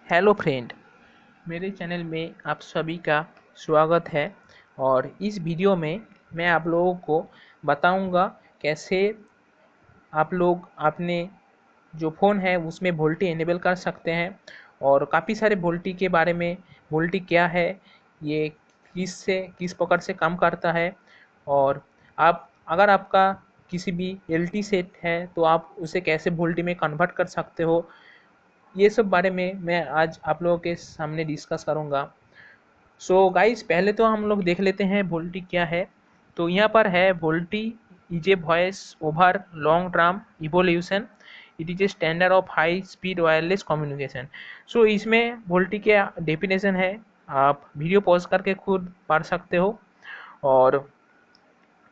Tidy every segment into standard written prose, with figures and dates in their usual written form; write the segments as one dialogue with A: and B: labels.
A: Hello friend, मेरे channel में आप सभी का स्वागत है। और इस वीडियो में मैं आप लोगों को बताऊंगा कैसे आप लोग अपने जो फ़ोन है उसमें वोल्टी इनेबल कर सकते हैं। और काफ़ी सारे वोल्टी के बारे में, वोल्टी क्या है, ये किस प्रकार से काम करता है, और आप अगर आपका किसी भी एलटी सेट है तो आप उसे कैसे वोल्टी में कन्वर्ट कर सकते हो, ये सब बारे में मैं आज आप लोगों के सामने डिस्कस करूंगा। सो गाइस, पहले तो हम लोग देख लेते हैं वोल्टी क्या है। तो यहाँ पर है VoLTE is a voice over long term evolution. It is a standard of high speed wireless communication. So इसमें वोल्टी के डेफिनेशन है, आप वीडियो पॉज करके खुद पढ़ सकते हो। और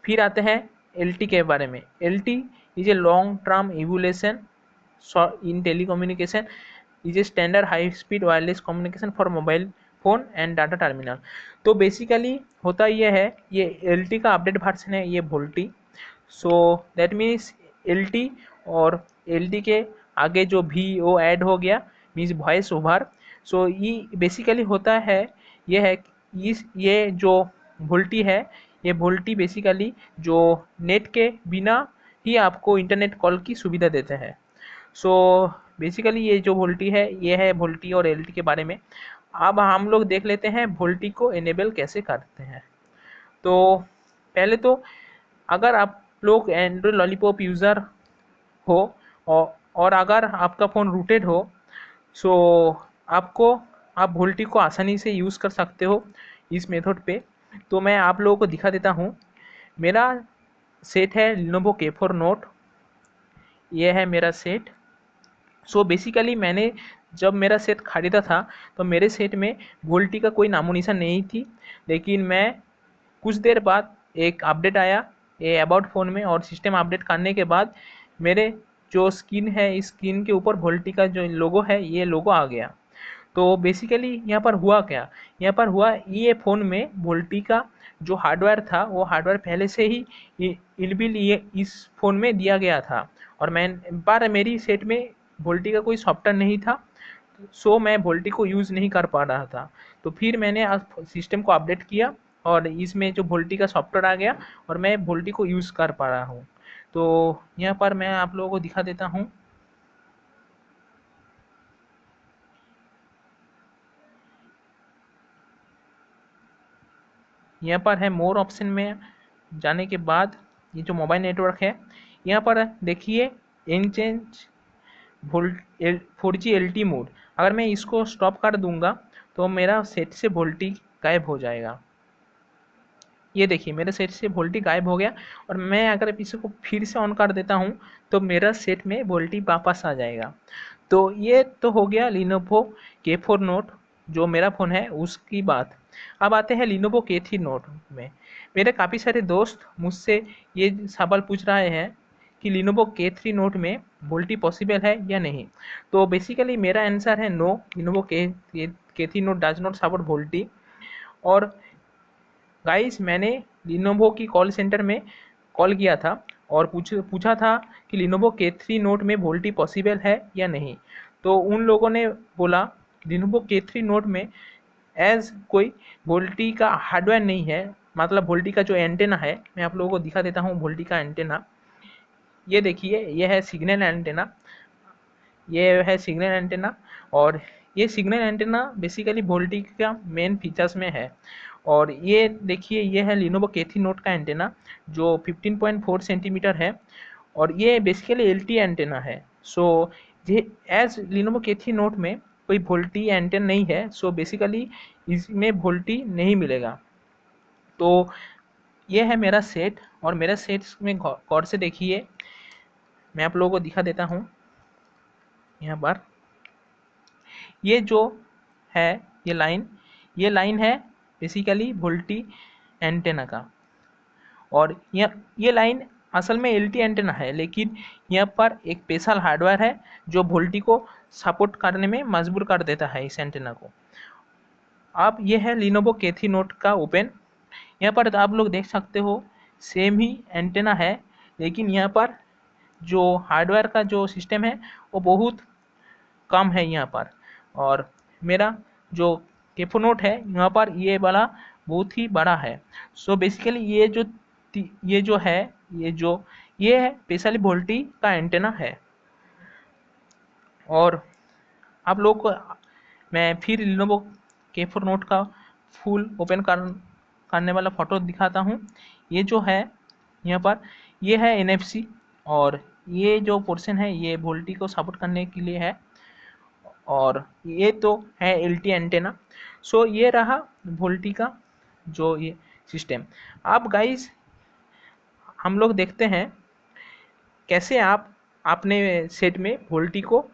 A: फिर आते हैं एलटी के बारे में। LT is a long term evolution in telecommunication, is a standard high speed wireless communication for mobile phone and data terminal. तो बेसिकली होता यह है, ये एल का अपडेट वर्जन है ये VoLTE. So that means L और एल के आगे जो वी ओ ऐड हो गया, मीन्स वॉइस ओवर। सो ये बेसिकली होता है, ये है ये जो वोल्टी है, ये वोल्टी बेसिकली जो नेट के बिना ही आपको इंटरनेट कॉल की सुविधा देते हैं। सो बेसिकली ये जो वोल्टी है, ये है वोल्टी और एलटी के बारे में। अब हम लोग देख लेते हैं वोल्टी को इनेबल कैसे करते हैं। तो पहले तो अगर आप लोग एंड्रॉयड लॉलीपॉप यूज़र हो और अगर आपका फ़ोन रूटेड हो, सो आपको आप वोल्टी को आसानी से यूज़ कर सकते हो इस मेथड पे। तो मैं आप लोगों को दिखा देता हूँ। मेरा सेट है लिनोवो K4 नोट, ये है मेरा सेट। सो बेसिकली मैंने जब मेरा सेट खरीदा था तो मेरे सेट में वोल्टी का कोई नामो निशान नहीं थी। लेकिन मैं कुछ देर बाद एक अपडेट आया ये अबाउट फ़ोन में, और सिस्टम अपडेट करने के बाद मेरे जो स्क्रीन है, इस स्क्रीन के ऊपर वोल्टी का जो लोगो है, ये लोगो आ गया। तो बेसिकली यहाँ पर हुआ क्या, यहाँ पर हुआ ये फ़ोन में वोल्टी का जो हार्डवेयर था, वो हार्डवेयर पहले से ही इनबिल्ट ये इस फ़ोन में दिया गया था। और मैं पर मेरी सेट में वोल्टी का कोई सॉफ्टवेयर नहीं था। सो मैं वोल्टी को यूज़ नहीं कर पा रहा था। तो फिर मैंने सिस्टम को अपडेट किया और इसमें जो वोल्टी का सॉफ्टवेयर आ गया और मैं वोल्टी को यूज़ कर पा रहा हूँ। तो यहाँ पर मैं आप लोगों को दिखा देता हूँ। यहाँ पर है मोर ऑप्शन में जाने के बाद ये जो मोबाइल नेटवर्क है, यहाँ पर देखिए change volt 4G LT mode. अगर मैं इसको स्टॉप कर दूंगा तो मेरा सेट से वोल्टी गायब हो जाएगा। ये देखिए मेरे सेट से वोल्टी गायब हो गया। और मैं अगर इसको फिर से ऑन कर देता हूँ तो मेरा सेट में वोल्टी वापस आ जाएगा। तो ये तो हो गया लिनोवो K4 नोट जो मेरा फ़ोन है उसकी बात। अब आते हैं लिनोवो K3 नोट में। मेरे काफ़ी सारे दोस्त मुझसे ये सवाल पूछ रहे हैं कि लिनोवो K3 नोट में वोल्टी पॉसिबल है या नहीं। तो बेसिकली मेरा आंसर है no, Lenovo K3 note does not support VoLTE. और गाइस, मैंने लिनोवो की कॉल सेंटर में कॉल किया था और पूछा था कि लिनोवो K3 नोट में वोल्टी पॉसिबल है या नहीं। तो उन लोगों ने बोला लिनोवो K3 नोट में एज कोई वोल्टी का हार्डवेयर नहीं है। मतलब वोल्टी का जो एंटेना है, मैं आप लोगों को दिखा देता हूँ वोल्टी का एंटेना। ये देखिए, ये है सिग्नल एंटेना, ये है सिग्नल एंटेना। और ये सिग्नल एंटेना बेसिकली वोल्टी का मेन फीचर्स में है। और ये देखिए, ये है लिनोवो K3 नोट का एंटेना जो 15.4 सेंटीमीटर है। और ये बेसिकली एलटी एंटेना है। सो ये एज लिनोवो K3 नोट में कोई वोल्टी एंटेना नहीं है, सो बेसिकली इसमें वोल्टी नहीं मिलेगा। तो ये है मेरा सेट, और मेरा सेट में गौर से देखिए, मैं आप लोगों को दिखा देता हूँ यहाँ पर। ये जो है, ये लाइन है बेसिकली वोल्टी एंटेना का। और ये लाइन असल में एलटी एंटेना है, लेकिन यहाँ पर एक स्पेशल हार्डवेयर है जो वोल्टी को सपोर्ट करने में मजबूर कर देता है इस एंटेना को। अब ये है लिनोवो K3 नोट का ओपन। यहाँ पर आप लोग देख सकते हो सेम ही एंटेना है, लेकिन यहाँ पर जो हार्डवेयर का जो सिस्टम है वो बहुत कम है यहाँ पर। और मेरा जो केफो नोट है यहाँ पर ये वाला बहुत ही बड़ा है। सो बेसिकली ये जो है ये है स्पेशली वोल्टी का एंटेना है। और आप लोग को मैं फिर लिनोवो के4 नोट का फुल ओपन करने वाला फ़ोटो दिखाता हूँ। ये जो है यहाँ पर ये है NFC, और ये जो पोर्शन है ये वोल्टी को सपोर्ट करने के लिए है, और ये तो है LT एंटेना। सो ये रहा वोल्टी का जो ये सिस्टम। अब गाइस हम लोग देखते हैं कैसे आप अपने सेट में वोल्टी को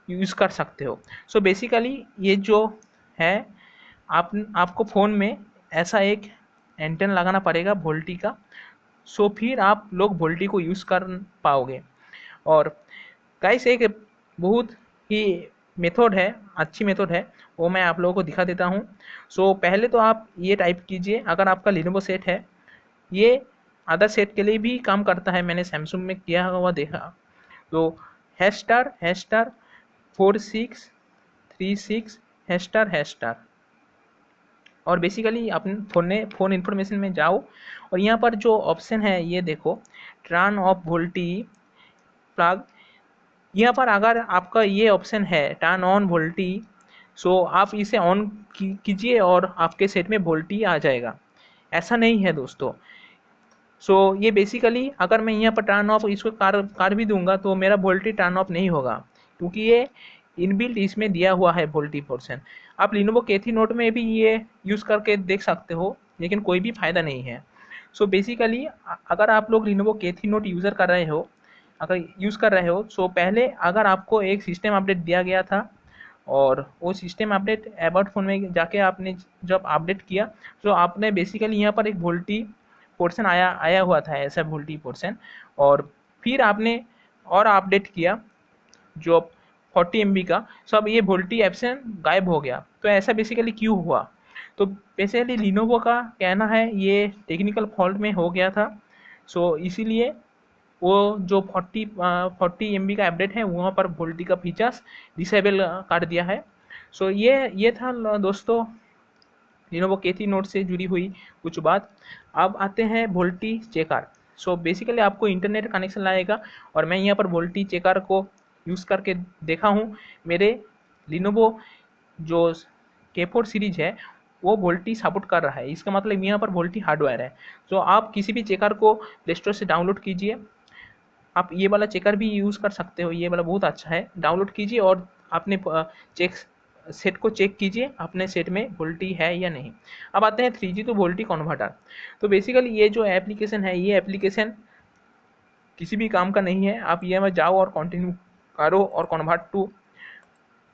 A: यूज़ कर सकते हो। सो बेसिकली ये जो है आपको फ़ोन में ऐसा एक एंटेना लगाना पड़ेगा वोल्टी का। सो फिर आप लोग वोल्टी को यूज़ कर पाओगे। और गाइस एक बहुत ही मेथड है, अच्छी मेथड है, वो मैं आप लोगों को दिखा देता हूँ। सो पहले तो आप ये टाइप कीजिए, अगर आपका लिनोवो सेट है, ये अदर सेट के लिए भी काम करता है, मैंने सैमसंग में किया हुआ देखा। तो हैश स्टार 4636 हैश स्टार, और बेसिकली अपने फ़ोन इन्फॉर्मेशन में जाओ, और यहाँ पर जो ऑप्शन है ये देखो, टर्न ऑफ वोल्टी प्लग। यहाँ पर अगर आपका ये ऑप्शन है टर्न ऑन वोल्टी, सो आप इसे ऑन कीजिए और आपके सेट में वोल्टी आ जाएगा। ऐसा नहीं है दोस्तों। सो ये बेसिकली अगर मैं यहाँ पर टर्न ऑफ इसको कर भी दूंगा तो मेरा वोल्टी टर्न ऑफ नहीं होगा, क्योंकि ये इनबिल्ट इसमें दिया हुआ है वोल्टी पोर्शन। आप लिनोवो केथी नोट में भी ये यूज़ करके देख सकते हो, लेकिन कोई भी फ़ायदा नहीं है। सो बेसिकली अगर आप लोग लिनोवो केथी नोट यूज़ कर रहे हो, सो पहले अगर आपको एक सिस्टम अपडेट दिया गया था, और वो सिस्टम अपडेट अबाउट फ़ोन में जाके आपने जब अपडेट किया, तो आपने बेसिकली यहाँ पर एक वोल्टी पोर्शन आया हुआ था, ऐसा वोल्टी पोर्शन, और फिर आपने और अपडेट किया जो 40 MB का, सब ये वोल्टी ऑप्शन गायब हो गया। तो ऐसा बेसिकली क्यों हुआ? तो बेसिकली लिनोवो का कहना है ये टेक्निकल फॉल्ट में हो गया था। सो इसीलिए वो जो 40 MB का अपडेट है वहाँ पर वोल्टी का फीचर्स डिसेबल कर दिया है। सो ये था दोस्तों लिनोवो केथी नोट से जुड़ी हुई कुछ बात। अब आते हैं वोल्टी चेकर। सो बेसिकली आपको इंटरनेट कनेक्शन लाएगा, और मैं यहाँ पर वोल्टी चेकर को यूज़ करके देखा हूँ। मेरे लिनोवो जो के4 सीरीज है वो वोल्टी सपोर्ट कर रहा है, इसका मतलब यहाँ पर वोल्टी हार्डवेयर है। तो आप किसी भी चेकर को प्ले स्टोर से डाउनलोड कीजिए। आप ये वाला चेकर भी यूज़ कर सकते हो, ये वाला बहुत अच्छा है, डाउनलोड कीजिए और अपने चेक सेट को चेक कीजिए अपने सेट में वोल्टी है या नहीं। अब आते हैं 3G टू वोल्टी कन्वर्टर। तो बेसिकली ये जो एप्लीकेशन है, ये एप्लीकेशन किसी भी काम का नहीं है। आप ये में जाओ और कंटिन्यू करो और convert to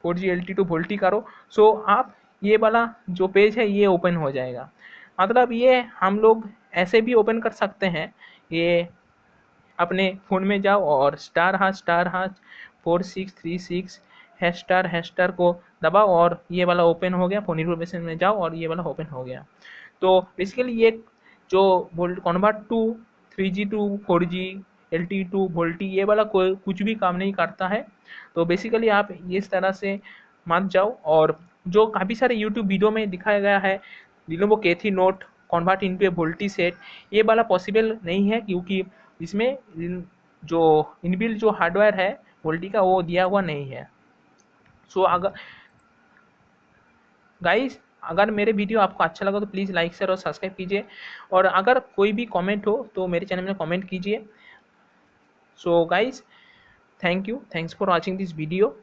A: 4G LT to VoLTE करो। सो आप ये वाला जो पेज है ये ओपन हो जाएगा। मतलब ये हम लोग ऐसे भी ओपन कर सकते हैं, ये अपने फ़ोन में जाओ और स्टार हाश 4636 हैश स्टार को दबाओ, और ये वाला ओपन हो गया। फ़ोन इन्फॉर्मेशन में जाओ और ये वाला ओपन हो गया। तो बेसिकली ये जो volt convert to 3G to 4G LT to VoLTE, ये वाला कोई कुछ भी काम नहीं करता है। तो बेसिकली आप इस तरह से मत जाओ। और जो काफ़ी सारे यूट्यूब वीडियो में दिखाया गया है लिनोवो केथी नोट कन्वर्ट इनटू ए वोल्टी सेट, ये वाला पॉसिबल नहीं है, क्योंकि इसमें जो इनबिल्ट जो हार्डवेयर है वोल्टी का वो दिया हुआ नहीं है। सो अगर गाइस अगर मेरे वीडियो आपको अच्छा लगा तो प्लीज़ लाइक शेयर और सब्सक्राइब कीजिए, और अगर कोई भी कमेंट हो तो मेरे चैनल में कमेंट कीजिए। So guys thanks for watching this video.